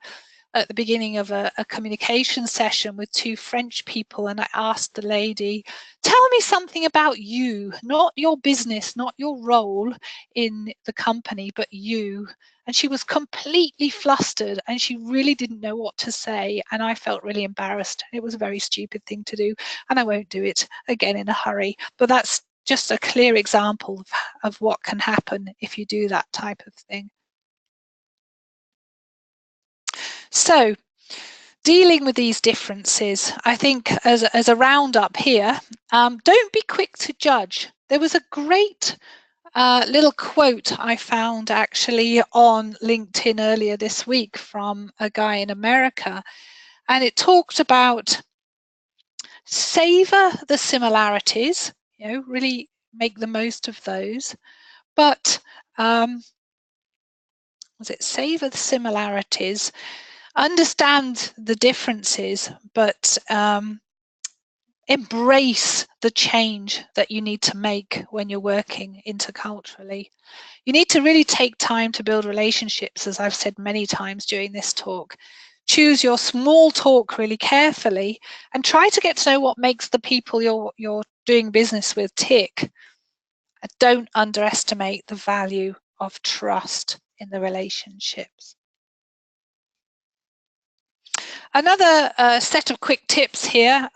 at the beginning of a communication session with two French people, and I asked the lady, tell me something about you, not your business, not your role in the company, but you. And she was completely flustered and she really didn't know what to say, and I felt really embarrassed. It was a very stupid thing to do, and I won't do it again in a hurry. But that's just a clear example of what can happen if you do that type of thing. So dealing with these differences, I think as a roundup here, don't be quick to judge. There was a great little quote I found actually on LinkedIn earlier this week from a guy in America, and it talked about savor the similarities, really make the most of those, but was it savor the similarities, understand the differences, but embrace the change that you need to make when you're working interculturally. You need to really take time to build relationships, as I've said many times during this talk. Choose your small talk really carefully and try to get to know what makes the people you're doing business with tick. Don't underestimate the value of trust in the relationships. Another set of quick tips here.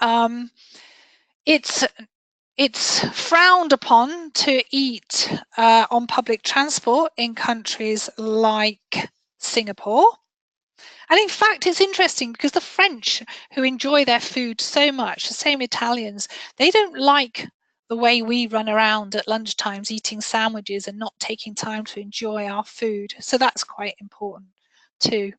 It's frowned upon to eat on public transport in countries like Singapore. And in fact, it's interesting because the French, who enjoy their food so much, the same Italians, they don't like the way we run around at lunchtimes eating sandwiches and not taking time to enjoy our food. So that's quite important too.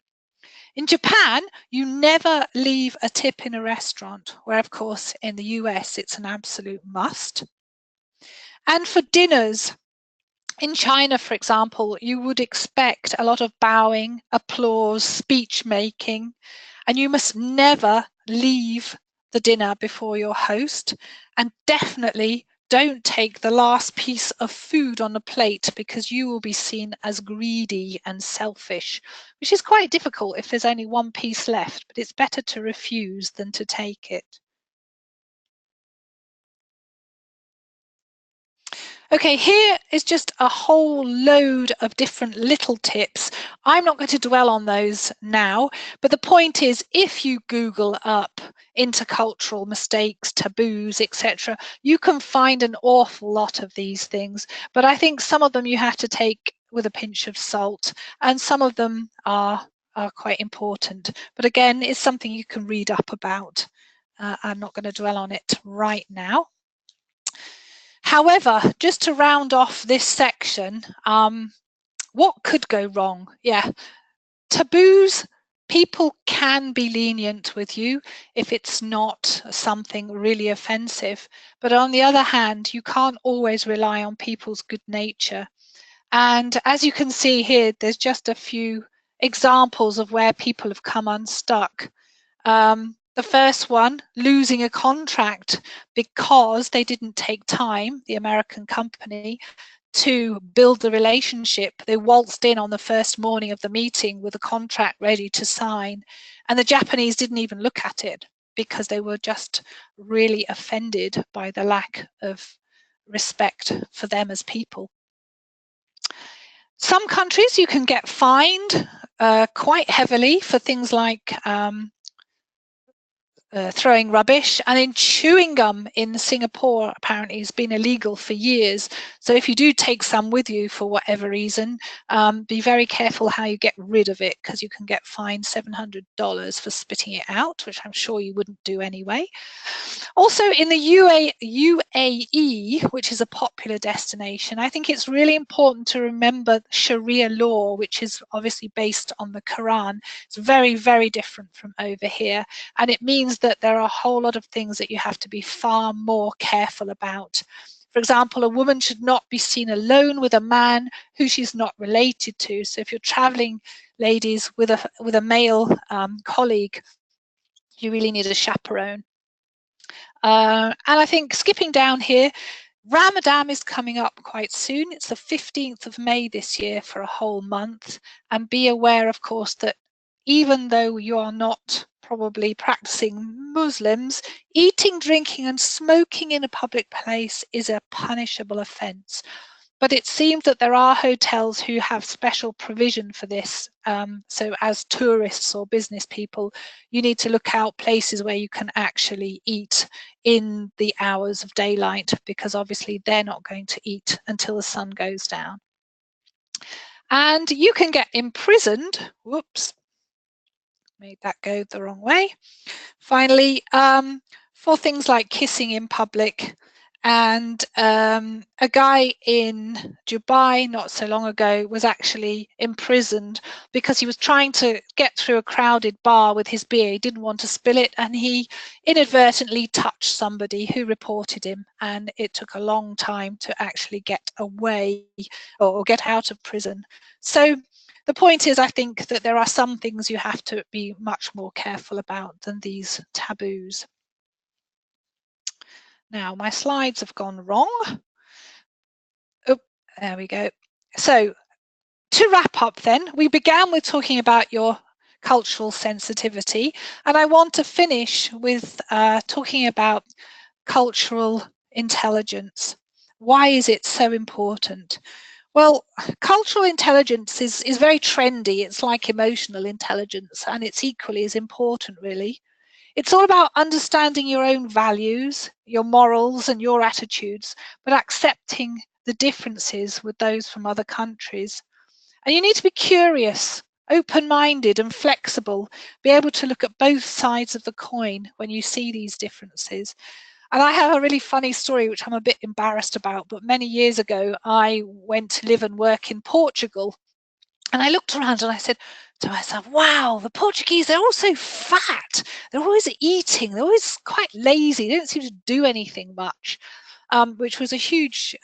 In Japan, you never leave a tip in a restaurant, where of course in the US it's an absolute must. And for dinners, in China, for example, you would expect a lot of bowing, applause, speech making, and you must never leave the dinner before your host, and definitely don't take the last piece of food on the plate because you will be seen as greedy and selfish, which is quite difficult if there's only one piece left, but it's better to refuse than to take it. Okay, here is just a whole load of different little tips. I'm not going to dwell on those now, but the point is, if you Google up intercultural mistakes, taboos, etc., you can find an awful lot of these things. But I think some of them you have to take with a pinch of salt, and some of them are quite important. But again, it's something you can read up about. I'm not going to dwell on it right now. However, just to round off this section, what could go wrong? Yeah, taboos, people can be lenient with you if it's not something really offensive. But on the other hand, you can't always rely on people's good nature. And as you can see here, there's just a few examples of where people have come unstuck. The first one, losing a contract because they didn't take time, the American company, to build the relationship. They waltzed in on the first morning of the meeting with a contract ready to sign, and the Japanese didn't even look at it because they were just really offended by the lack of respect for them as people. Some countries you can get fined quite heavily for things like throwing rubbish, and in chewing gum in Singapore apparently has been illegal for years. So if you do take some with you for whatever reason, be very careful how you get rid of it, because you can get fined $700 for spitting it out, which I'm sure you wouldn't do anyway. Also in the UAE, which is a popular destination, I think it's really important to remember Sharia law, which is obviously based on the Quran. It's very, very different from over here. And it means that there are a whole lot of things that you have to be far more careful about. For example, a woman should not be seen alone with a man who she's not related to. So if you're traveling, ladies, with a male colleague, you really need a chaperone. And I think skipping down here, Ramadan is coming up quite soon. It's the 15th of May this year for a whole month. And be aware, of course, that even though you are not probably practicing Muslims, eating, drinking and smoking in a public place is a punishable offence. But it seems that there are hotels who have special provision for this. So as tourists or business people, you need to look out places where you can actually eat in the hours of daylight, because obviously they're not going to eat until the sun goes down. And you can get imprisoned. Whoops, made that go the wrong way. Finally, for things like kissing in public. And a guy in Dubai not so long ago was actually imprisoned because he was trying to get through a crowded bar with his beer. He didn't want to spill it, and he inadvertently touched somebody who reported him, and it took a long time to actually get away or get out of prison. So the point is, I think that there are some things you have to be much more careful about than these taboos. Now, my slides have gone wrong. Oh, there we go. So, to wrap up then, we began with talking about your cultural sensitivity, and I want to finish with talking about cultural intelligence. Why is it so important? Well, cultural intelligence is very trendy. It's like emotional intelligence, and it's equally as important, really. It's all about understanding your own values, your morals, and your attitudes, but accepting the differences with those from other countries. And you need to be curious, open-minded, and flexible, be able to look at both sides of the coin when you see these differences. And I have a really funny story, which I'm a bit embarrassed about, but many years ago, I went to live and work in Portugal. And I looked around and I said to myself, wow, the Portuguese, they're all so fat. They're always eating. They're always quite lazy. They don't seem to do anything much, which was a huge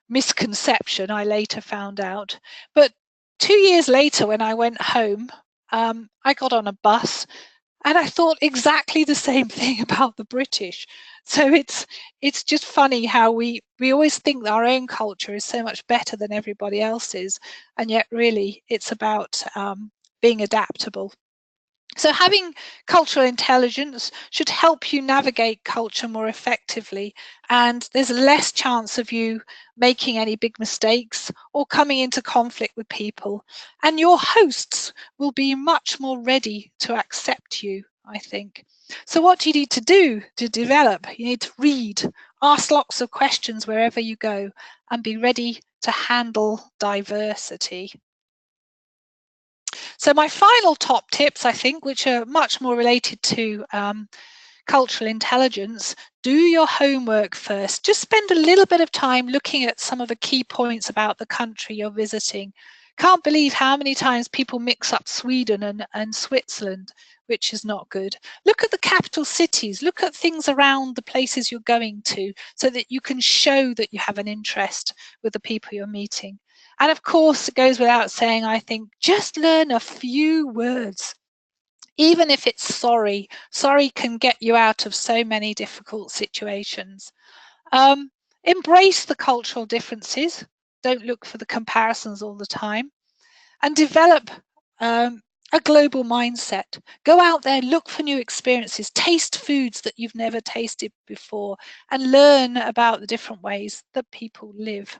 misconception, I later found out. But 2 years later, when I went home, I got on a bus and I thought exactly the same thing about the British. So it's just funny how we always think that our own culture is so much better than everybody else's, and yet really it's about being adaptable. So having cultural intelligence should help you navigate culture more effectively, and there's less chance of you making any big mistakes or coming into conflict with people. And your hosts will be much more ready to accept you, I think. So what do you need to do to develop? You need to read, ask lots of questions wherever you go, and be ready to handle diversity. So my final top tips, I think, which are much more related to cultural intelligence, do your homework first. Just spend a little bit of time looking at some of the key points about the country you're visiting. Can't believe how many times people mix up Sweden and Switzerland, which is not good. Look at the capital cities, look at things around the places you're going to so that you can show that you have an interest with the people you're meeting. And of course, it goes without saying, I think, just learn a few words. Even if it's sorry, sorry can get you out of so many difficult situations. Embrace the cultural differences. Don't look for the comparisons all the time. And develop a global mindset. Go out there, look for new experiences, taste foods that you've never tasted before, and learn about the different ways that people live.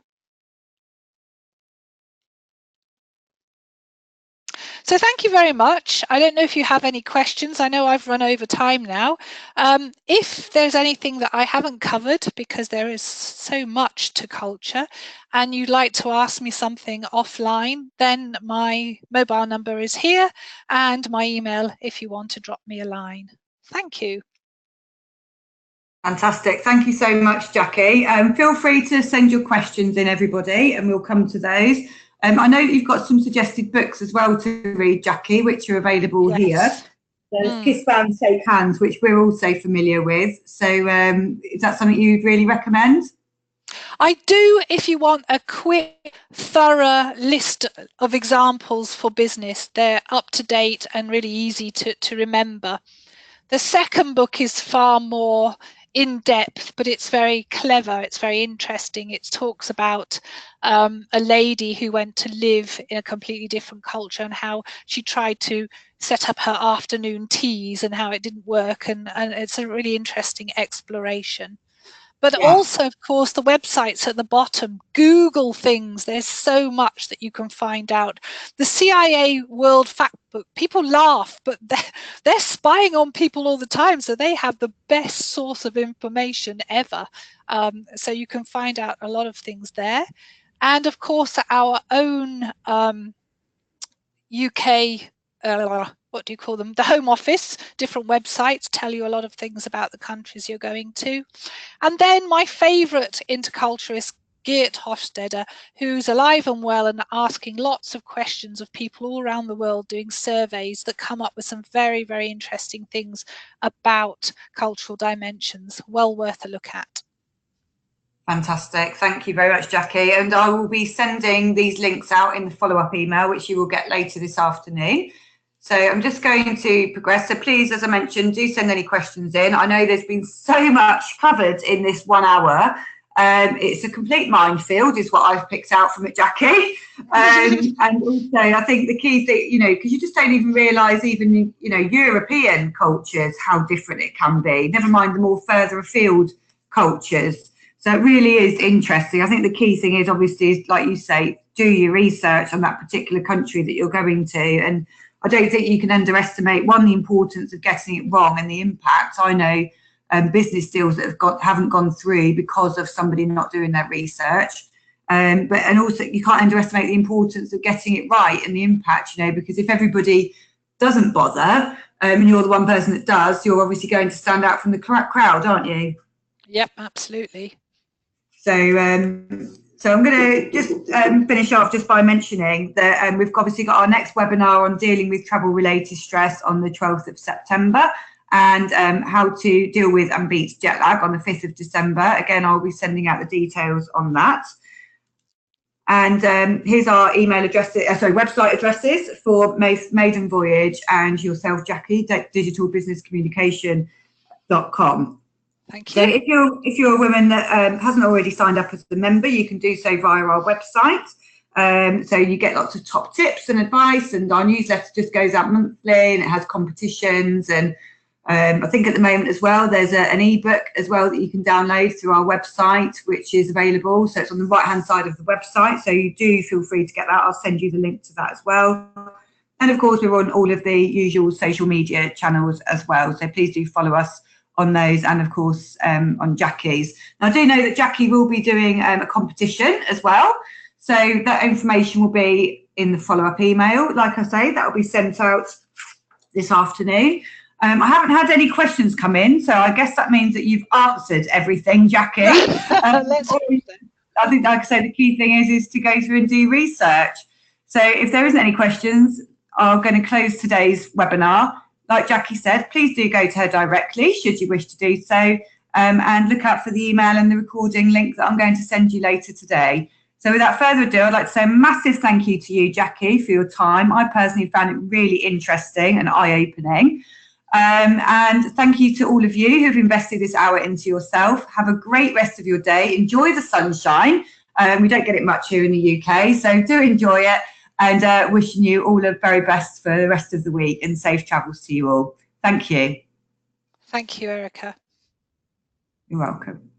So thank you very much. I don't know if you have any questions. I know I've run over time now. If there's anything that I haven't covered, because there is so much to culture, and you'd like to ask me something offline, then my mobile number is here and my email if you want to drop me a line. Thank you. Fantastic. Thank you so much, Jackie. Feel free to send your questions in, everybody, and we'll come to those. I know that you've got some suggested books as well to read, Jackie, which are available here. There's Kiss Bound, Shake Hands, which we're also familiar with. So is that something you'd really recommend? I do, if you want a quick, thorough list of examples for business. They're up to date and really easy to remember. The second book is far more in depth, but it's very clever. It's very interesting. It talks about a lady who went to live in a completely different culture and how she tried to set up her afternoon teas and how it didn't work. And it's a really interesting exploration. But also, of course, the websites at the bottom, Google things. There's so much that you can find out. The CIA World Factbook, people laugh, but they're spying on people all the time. So they have the best source of information ever. So you can find out a lot of things there. And of course, our own UK, what do you call them? The Home Office, different websites tell you a lot of things about the countries you're going to. And then my favourite interculturalist, Geert Hofstede, who's alive and well and asking lots of questions of people all around the world, doing surveys that come up with some very, very interesting things about cultural dimensions. Well worth a look at. Fantastic. Thank you very much, Jackie. And I will be sending these links out in the follow-up email, which you will get later this afternoon. So I'm just going to progress. So please, as I mentioned, do send any questions in. I know there's been so much covered in this 1 hour. It's a complete minefield is what I've picked out from it, Jackie. And also I think the key thing, because you just don't even realise even, European cultures, how different it can be, never mind the more further afield cultures. So it really is interesting. I think the key thing is obviously, like you say, do your research on that particular country that you're going to. And I don't think you can underestimate, one, the importance of getting it wrong and the impact. I know business deals that haven't gone through because of somebody not doing their research. And also you can't underestimate the importance of getting it right and the impact, because if everybody doesn't bother and you're the one person that does, you're obviously going to stand out from the crowd, aren't you? Yep, absolutely. So I'm going to just finish off just by mentioning that we've obviously got our next webinar on dealing with travel-related stress on the 12th of September and how to deal with and beat jet lag on the 5th of December. Again, I'll be sending out the details on that. And here's our email addresses, website addresses for Maiden Voyage and yourself, Jackie, digitalbusinesscommunication.com. Thank you. So if you're a woman that hasn't already signed up as a member, you can do so via our website. So you get lots of top tips and advice, and our newsletter just goes out monthly, and it has competitions. And I think at the moment as well, there's an ebook as well that you can download through our website, which is available. So it's on the right-hand side of the website. So you do feel free to get that. I'll send you the link to that as well. And of course, we're on all of the usual social media channels as well. So please do follow us on those, and of course on Jackie's. Now, I do know that Jackie will be doing a competition as well, so that information will be in the follow-up email. Like I say, that will be sent out this afternoon. I haven't had any questions come in, so I guess that means that you've answered everything, Jackie. Let's hope so. I think, like I say, the key thing is to go through and do research. So if there isn't any questions, I'm going to close today's webinar. Like Jackie said, please do go to her directly, should you wish to do so, and look out for the email and the recording link that I'm going to send you later today. So without further ado, I'd like to say a massive thank you to you, Jackie, for your time. I personally found it really interesting and eye-opening. And thank you to all of you who've invested this hour into yourself. Have a great rest of your day. Enjoy the sunshine. We don't get it much here in the UK, so do enjoy it. And wishing you all the very best for the rest of the week, and safe travels to you all. Thank you. Thank you, Erica. You're welcome.